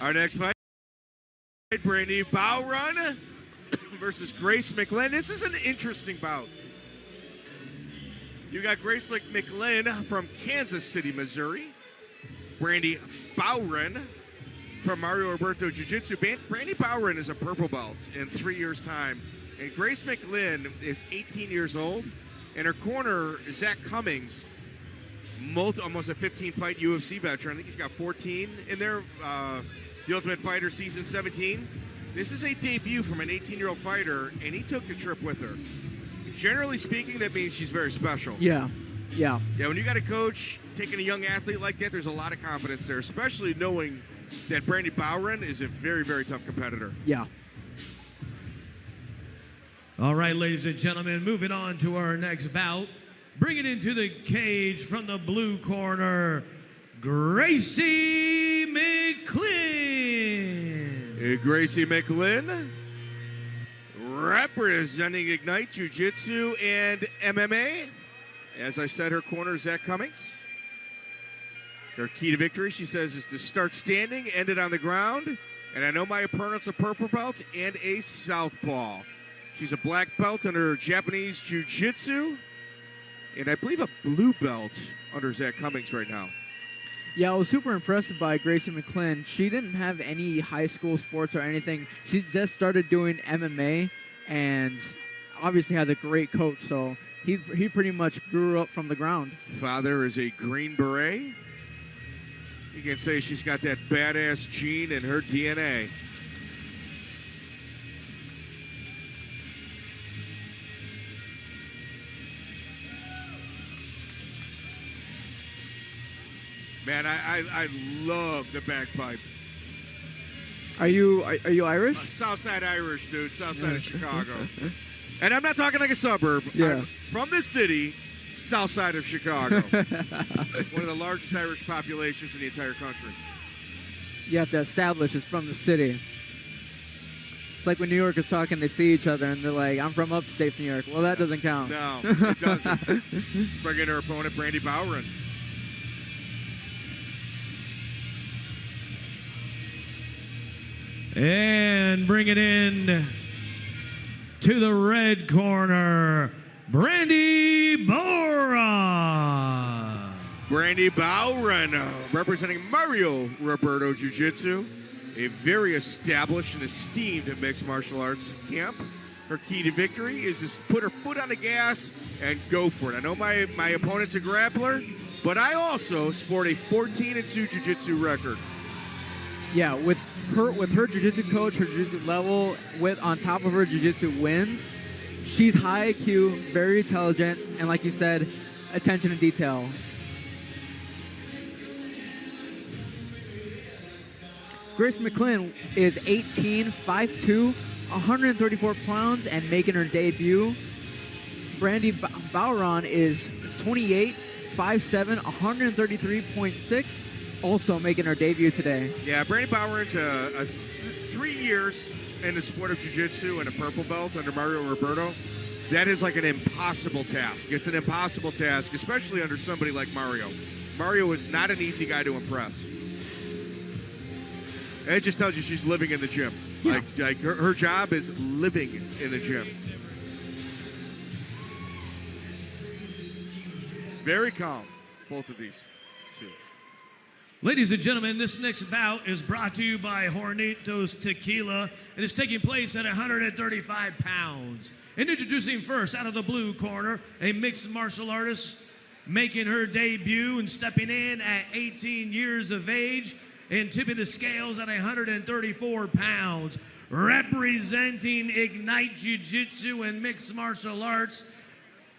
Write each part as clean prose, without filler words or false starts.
Our next fight, Brandy Bowron versus Gracie McLin. This is an interesting bout. You got Gracie McLin from Kansas City, Missouri. Brandy Bowron from Mario Roberto Jiu-Jitsu. Brandy Bowron is a purple belt in 3 years' time. And Gracie McLin is 18 years old. In her corner, Zach Cummings, almost a 15-fight UFC veteran. I think he's got 14 in there. The Ultimate Fighter Season 17. This is a debut from an 18-year-old fighter, and he took the trip with her. Generally speaking, that means she's very special. Yeah, when you got a coach taking a young athlete like that, there's a lot of confidence there, especially knowing that Brandy Bowron is a very, very tough competitor. Yeah. All right, ladies and gentlemen, moving on to our next bout. Bring it into the cage from the blue corner, Gracie McLin. Hey, Gracie McLin, representing Ignite Jiu-Jitsu and MMA. As I said, her corner is Zach Cummings. Her key to victory, she says, is to start standing, end it on the ground. And I know my opponent's a purple belt and a southpaw. She's a black belt under Japanese Jiu-Jitsu. And I believe a blue belt under Zach Cummings right now. Yeah, I was super impressed by Gracie McLin. She didn't have any high school sports or anything. She just started doing MMA and obviously has a great coach. So he pretty much grew up from the ground. Father is a Green Beret. You can say she's got that badass gene in her DNA. Man, I love the bagpipe. Are you Irish? Southside Irish, dude. Southside of Chicago. And I'm not talking like a suburb. Yeah. I'm from the city, south side of Chicago. One of the largest Irish populations in the entire country. You have to establish it's from the city. It's like when New Yorkers talking, they see each other and they're like, I'm from upstate New York. Well, that doesn't count. No, it doesn't. Let's bring in her opponent, Brandy Bowron. And bring it in to the red corner, Brandy Bowron. Brandy Bowron, representing Mario Roberto Jiu-Jitsu, a very established and esteemed mixed martial arts camp. Her key to victory is to put her foot on the gas and go for it. I know my opponent's a grappler, but I also sport a 14-2 jiu-jitsu record. Yeah, with her jiu-jitsu coach, her jiu-jitsu level, on top of her jiu-jitsu wins, she's high IQ, very intelligent, and like you said, attention to detail. Gracie McLin is 18, 5'2", 134 pounds, and making her debut. Brandy Bowron is 28, 5'7", 133.6. Also making her debut today. Yeah, Brandy Bowron's 3 years in the sport of jiu-jitsu and a purple belt under Mario Roberto. That is like an impossible task. It's an impossible task, especially under somebody like Mario. Mario is not an easy guy to impress. And it just tells you she's living in the gym. Yeah. Like her job is living in the gym. Very calm, both of these two. Ladies and gentlemen, this next bout is brought to you by Hornitos Tequila. It is taking place at 135 pounds. And introducing first, out of the blue corner, a mixed martial artist making her debut and stepping in at 18 years of age and tipping the scales at 134 pounds. Representing Ignite Jiu-Jitsu and mixed martial arts,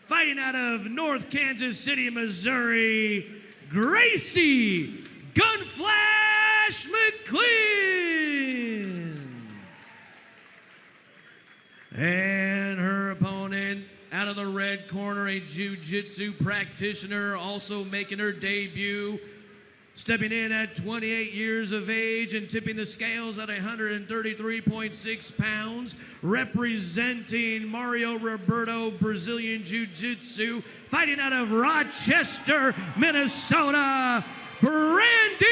fighting out of North Kansas City, Missouri, Gracie Gunflash McLin. And her opponent out of the red corner, a jiu-jitsu practitioner, also making her debut, stepping in at 28 years of age and tipping the scales at 133.6 pounds, representing Mario Roberto Brazilian Jiu-Jitsu, fighting out of Rochester, Minnesota, Brandy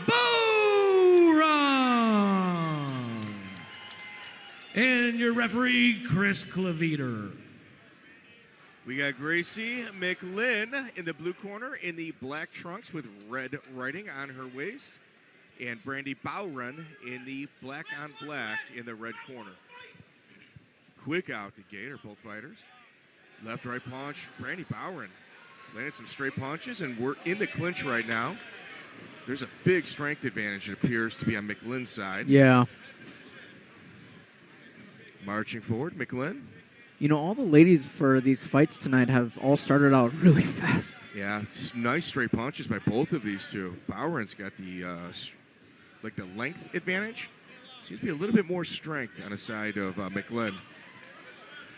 Bowron. and your referee, Chris Cleveter. We got Gracie McLin in the blue corner in the black trunks with red writing on her waist, and Brandy Bowron in the black on black in the red corner. Quick out the gate are both fighters. Left, right punch. Brandy Bowron landed some straight punches, and we're in the clinch right now. There's a big strength advantage, it appears to be on McLin's side. Yeah. Marching forward, McLin. You know, all the ladies for these fights tonight have all started out really fast. Yeah, nice straight punches by both of these two. Bowron's got the the length advantage. Seems to be a little bit more strength on the side of McLin.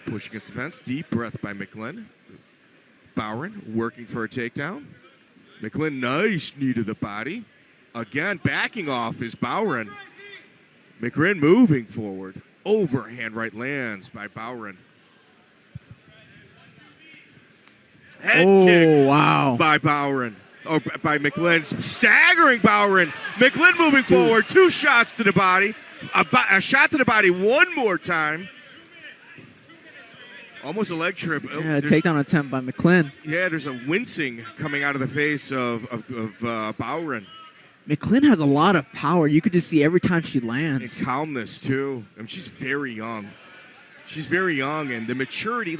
Push against the fence. Deep breath by McLin. Bowron working for a takedown. McLin, nice knee to the body. Again, backing off is Bowron. McLin moving forward. Overhand right lands by Bowron. Head kick wow. by Bowron. Or by McLin. Staggering Bowron. McLin moving forward. 2 shots to the body. A shot to the body one more time. Almost a leg trip. Yeah, takedown attempt by McLin. Yeah, there's a wincing coming out of the face of Bowron. McLin has a lot of power. You could just see every time she lands. And calmness, too. I mean, she's very young. She's very young, and the maturity,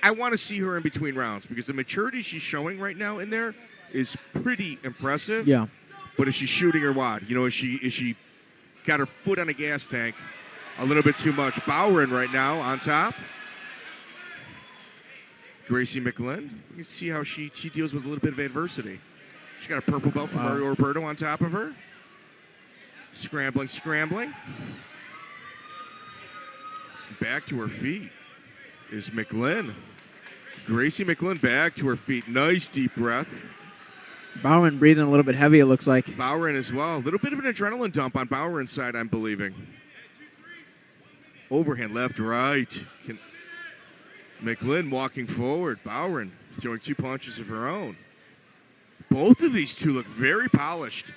I want to see her in between rounds because the maturity she's showing right now in there is pretty impressive. Yeah. But is she shooting her wad? You know, is she got her foot on a gas tank a little bit too much? Bowron right now on top. Gracie McLin, you can see how she deals with a little bit of adversity. She's got a purple belt from Mario Roberto on top of her. Scrambling. Back to her feet is McLin. Gracie McLin back to her feet. Nice deep breath. Bowron breathing a little bit heavy, it looks like. Bowron as well. A little bit of an adrenaline dump on Bowron's side, I'm believing. Overhand left, right. McLin walking forward. Bowron throwing 2 punches of her own. Both of these two look very polished.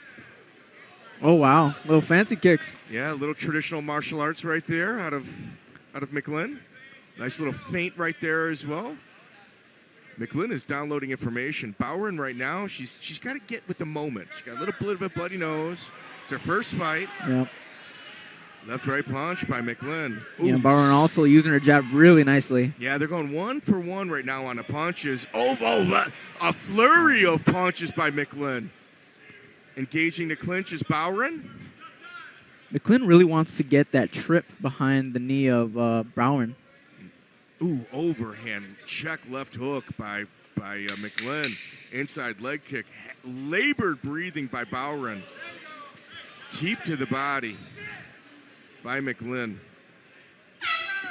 Oh, wow. Little fancy kicks. Yeah, a little traditional martial arts right there out of McLin. Nice little feint right there as well. McLin is downloading information. Bowron right now, she's got to get with the moment. She's got a little bit of a bloody nose. It's her first fight. Yep. Left right punch by McLin. Yeah, Bowron also using her jab really nicely. Yeah, they're going 1 for 1 right now on the punches. A flurry of punches by McLin. Engaging the clinch is Bowron. McLin really wants to get that trip behind the knee of Bowron. Ooh, overhand check left hook by McLin. Inside leg kick. Labored breathing by Bowron. Deep to the body by McLin.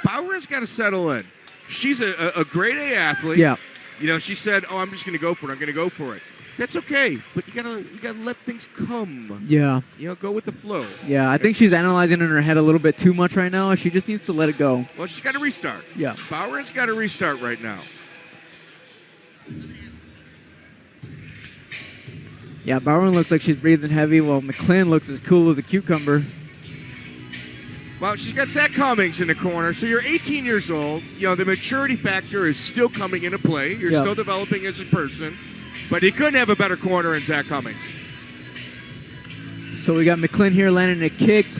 Bowron's got to settle in. She's a grade A athlete. Yeah. You know, she said, "Oh, I'm just going to go for it. I'm going to go for it." That's okay, but you gotta let things come. Yeah. You know, go with the flow. Yeah, I think she's analyzing in her head a little bit too much right now. She just needs to let it go. Well, she's got to restart. Yeah. Bowron's got to restart right now. Yeah, Bowron looks like she's breathing heavy, while McLin looks as cool as a cucumber. Well, she's got Zach Cummings in the corner, so you're 18 years old. You know, the maturity factor is still coming into play. You're still developing as a person. But he couldn't have a better corner in Zach Cummings. So we got McLin here landing the kicks.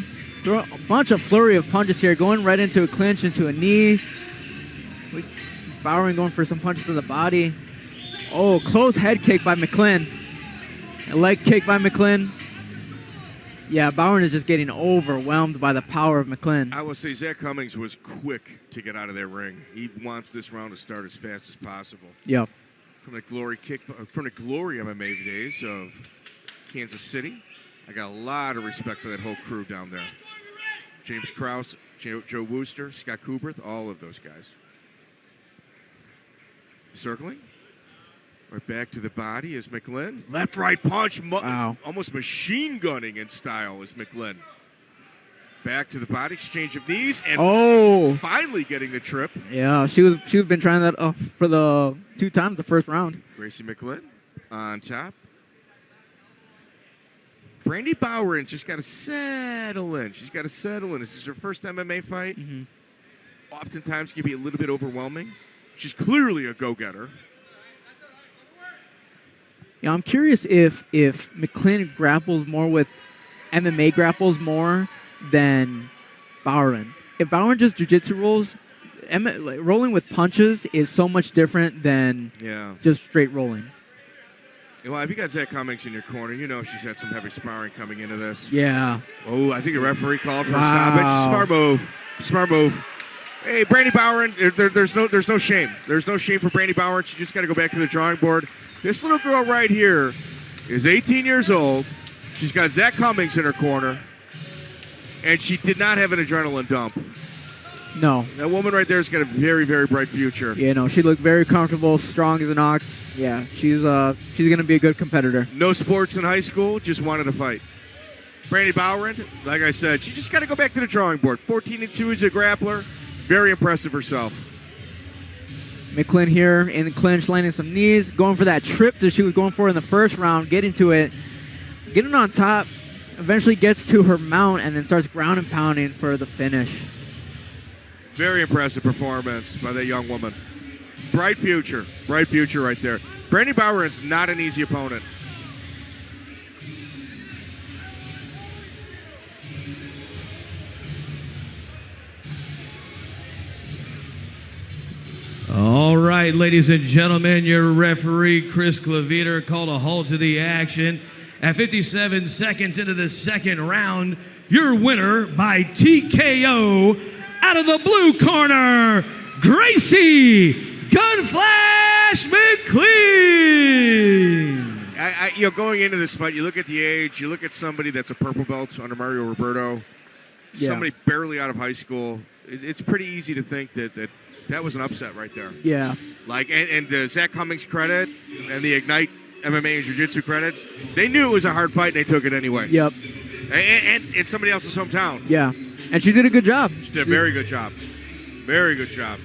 Throw a bunch of flurry of punches here, going right into a clinch, into a knee. Bowron going for some punches to the body. Oh, close head kick by McLin. A leg kick by McLin. Yeah, Bowron is just getting overwhelmed by the power of McLin. I will say Zach Cummings was quick to get out of that ring. He wants this round to start as fast as possible. Yep. From the glory MMA days of Kansas City, I got a lot of respect for that whole crew down there. James Krause, Joe Wooster, Scott Kubrith, all of those guys. Circling. Right back to the body is McLin. Left, right punch. Wow. Almost machine gunning in style is McLin. Back to the body, exchange of knees, and finally getting the trip. Yeah, she's been trying that for the 2 times the first round. Gracie McLin on top. Brandy Bowron just got to settle in. She's got to settle in. This is her first MMA fight. Mm-hmm. oftentimes can be a little bit overwhelming. She's clearly a go-getter. I'm curious if McLin grapples more with MMA grapples more than Bowron. If Bowron just jiu-jitsu rolls, rolling with punches is so much different than just straight rolling. Well, if you got Zach Cummings in your corner, you know she's had some heavy sparring coming into this. Yeah. Oh, I think the referee called for a stoppage. Smart move. Smart move. Hey, Brandy Bowron, there's no shame. There's no shame for Brandy Bowron. She just got to go back to the drawing board. This little girl right here is 18 years old. She's got Zach Cummings in her corner, and she did not have an adrenaline dump. No. That woman right there has got a very, very bright future. She looked very comfortable, strong as an ox. Yeah, she's going to be a good competitor. No sports in high school, just wanted to fight. Brandy Bowron, like I said, she just got to go back to the drawing board. 14-2 as a grappler. Very impressive herself. McLin here in the clinch, landing some knees, going for that trip that she was going for in the first round, getting to it, getting on top, eventually gets to her mount, and then starts ground and pounding for the finish. Very impressive performance by that young woman. Bright future right there. Brandy Bowron's not an easy opponent. All right, ladies and gentlemen, your referee, Chris Claviter, called a halt to the action. At 57 seconds into the second round, your winner by TKO out of the blue corner, Gracie Gunflash McLin. Going into this fight, you look at the age, you look at somebody that's a purple belt under Mario Roberto, somebody barely out of high school. It's pretty easy to think that was an upset right there. Yeah. And the Zach Cummings credit and the Ignite MMA and Jiu-Jitsu credit, they knew it was a hard fight and they took it anyway. Yep. And it's somebody else's hometown. Yeah. And she did a good job. She did a very good job. Very good job.